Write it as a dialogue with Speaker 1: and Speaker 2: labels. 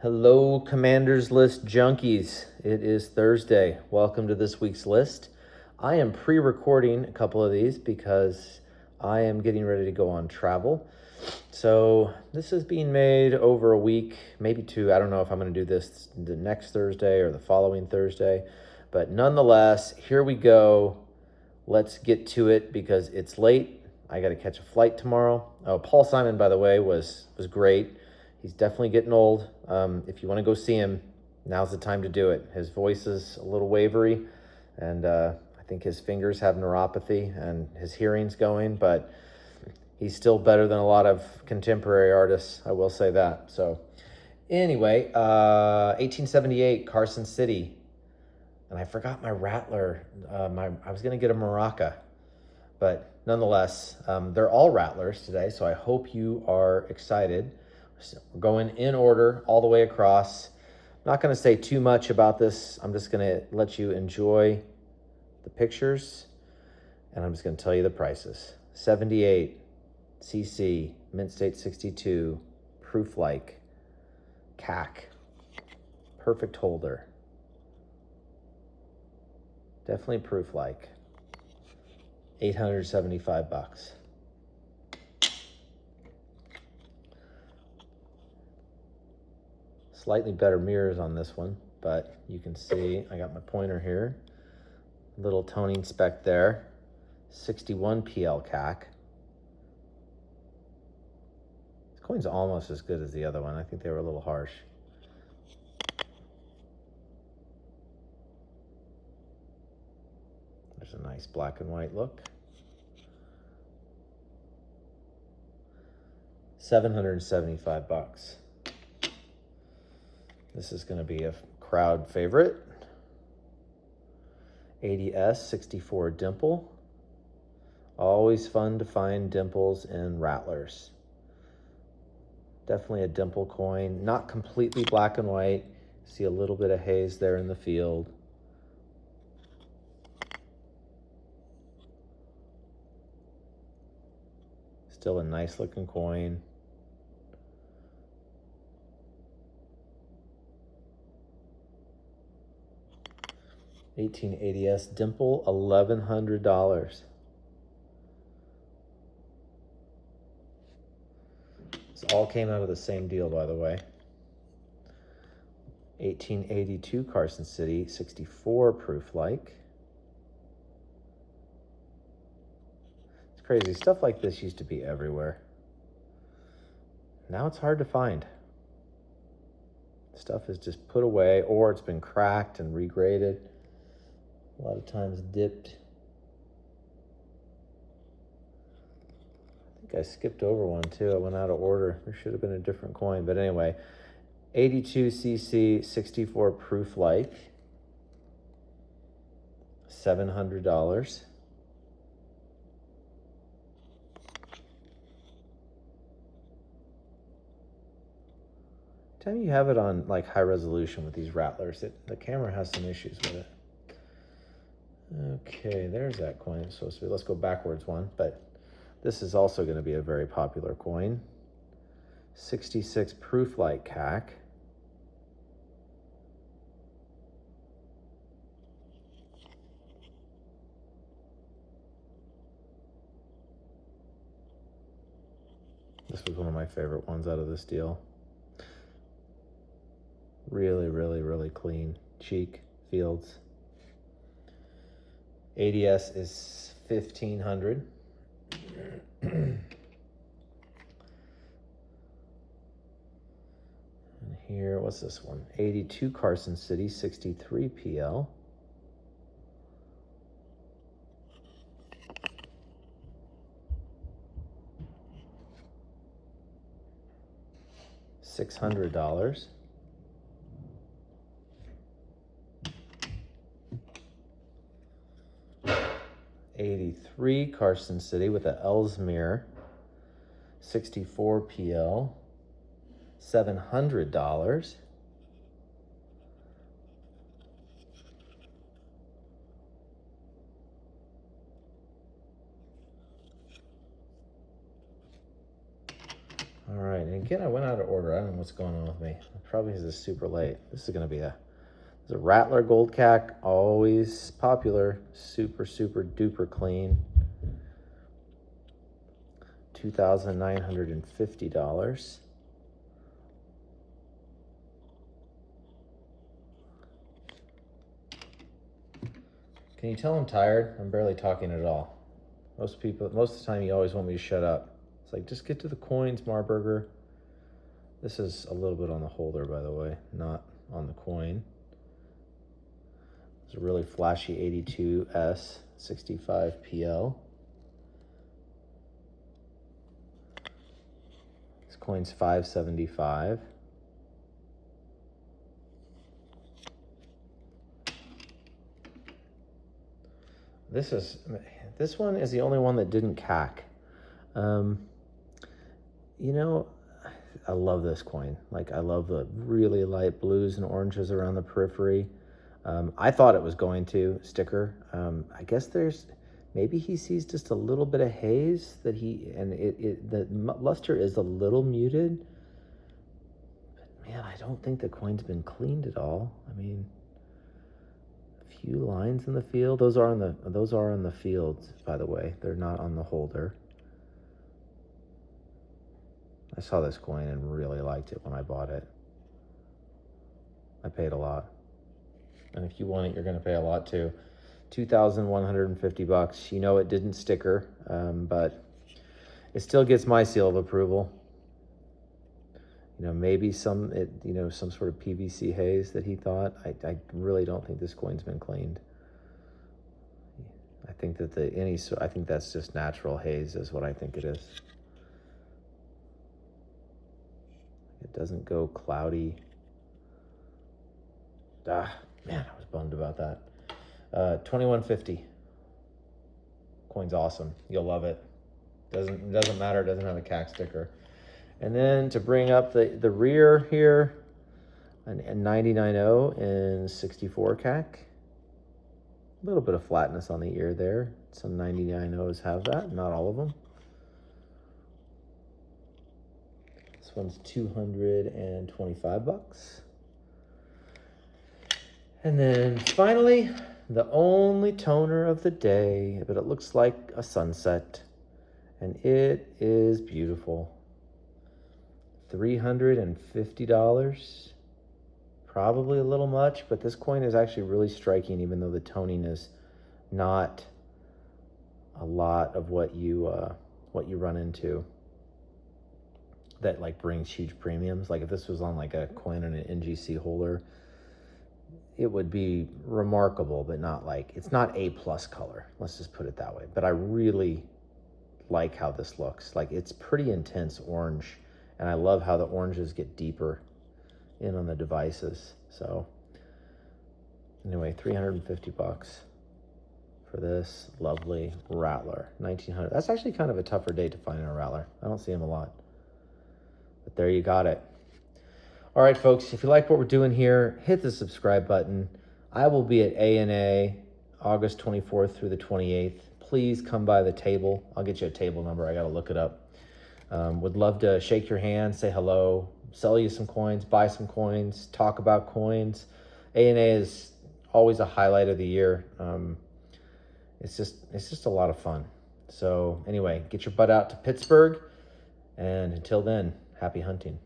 Speaker 1: Hello, Commander's List junkies. It is Thursday. Welcome to this week's list. I am pre-recording a couple of these because I am getting ready to go on travel. So this is being made over a week, maybe two. I don't know if I'm going to do this the next Thursday or the following Thursday. But nonetheless, here we go. Let's get to it because it's late. I got to catch a flight tomorrow. Oh, Paul Simon, by the way, was great. He's definitely getting old. If you want to go see him, now's the time to do it. His voice is a little wavery, and I think his fingers have neuropathy, and his hearing's going, but he's still better than a lot of contemporary artists, I will say that. So anyway, 1878, Carson City. And I forgot my Rattler. I was going to get a Maraca, but nonetheless, they're all Rattlers today, so I hope you are excited. We're going in order all the way across. I'm not going to say too much about this. I'm just going to let you enjoy the pictures, and I'm just going to tell you the prices. 78 cc, Mint State 62, proof-like, CAC, perfect holder. Definitely proof-like. $875. Slightly better mirrors on this one, but you can see I got my pointer here. Little toning speck there. 61 PL CAC. This coin's almost as good as the other one. I think they were a little harsh. There's a nice black and white look. $775. This is going to be a crowd favorite. 80S 64 dimple. Always fun to find dimples in Rattlers. Definitely a dimple coin. Not completely black and white. See a little bit of haze there in the field. Still a nice looking coin. $1880s dimple, $1,100. This all came out of the same deal, by the way. 1882 Carson City, 64 proof-like. It's crazy. Stuff like this used to be everywhere. Now it's hard to find. Stuff is just put away, or it's been cracked and regraded. A lot of times dipped. I think I skipped over one too. I went out of order. There should have been a different coin. But anyway, 82cc 64 proof-like, $700. Time you have it on like high resolution with these Rattlers, the camera has some issues with it. Okay, there's that coin. It's supposed to be. Let's go backwards one, but this is also going to be a very popular coin. 66 proof-like CAC. This was one of my favorite ones out of this deal. Really, really, really clean. Cheek, fields. ADS is 1,500. And here, what's this one? 82 Carson City, 63 PL. $600. 83 Carson City with a Ellesmere, 64 PL, $700. All right, and Again, I went out of order. I don't know what's going on with me. Probably because it's super late. This is going to be a Rattler Gold CAC, always popular, super, super duper clean. $2,950. Can you tell I'm tired? I'm barely talking at all. Most of the time, you always want me to shut up. It's like, just get to the coins, Marburger. This is a little bit on the holder, by the way, not on the coin. It's a really flashy 82S 65 PL. This coin's $5.75. This one is the only one that didn't CAC. You know, I love this coin. Like, I love the really light blues and oranges around the periphery. I thought it was going to sticker. I guess maybe he sees just a little bit of haze that the luster is a little muted. But man, I don't think the coin's been cleaned at all. I mean, few lines in the field. Those are on the fields, by the way. They're not on the holder. I saw this coin and really liked it when I bought it. I paid a lot. And if you want it, you're going to pay a lot too. $2,150. You know, it didn't sticker, but it still gets my seal of approval. You know, maybe some sort of PVC haze that he thought. I really don't think this coin's been cleaned. I think that I think that's just natural haze is what I think it is. It doesn't go cloudy. Man, I was bummed about that. $2,150. Coin's awesome. You'll love it. Doesn't matter. It doesn't have a CAC sticker. And then to bring up the rear here, a 99.0 and 64 CAC. A little bit of flatness on the ear there. Some 99.0s have that, not all of them. This one's $225. And then finally, the only toner of the day, but it looks like a sunset, and it is beautiful. $350. Probably a little much, but this coin is actually really striking, even though the toning is not a lot of what you run into that like brings huge premiums. Like if this was on like a coin in an NGC holder, it would be remarkable, but not like, it's not A+ color. Let's just put it that way. But I really like how this looks. Like it's pretty intense orange, and I love how the oranges get deeper in on the devices. So anyway, $350 for this lovely Rattler 1900. That's actually kind of a tougher day to find a Rattler. I don't see them a lot, but there you got it. All right, folks, if you like what we're doing here, hit the subscribe button. I will be at ANA August 24th through the 28th. Please come by the table. I'll get you a table number. I got to look it up. Would love to shake your hand, say hello, sell you some coins, buy some coins, talk about coins. ANA is always a highlight of the year. It's just a lot of fun. So anyway, get your butt out to Pittsburgh, and until then, happy hunting.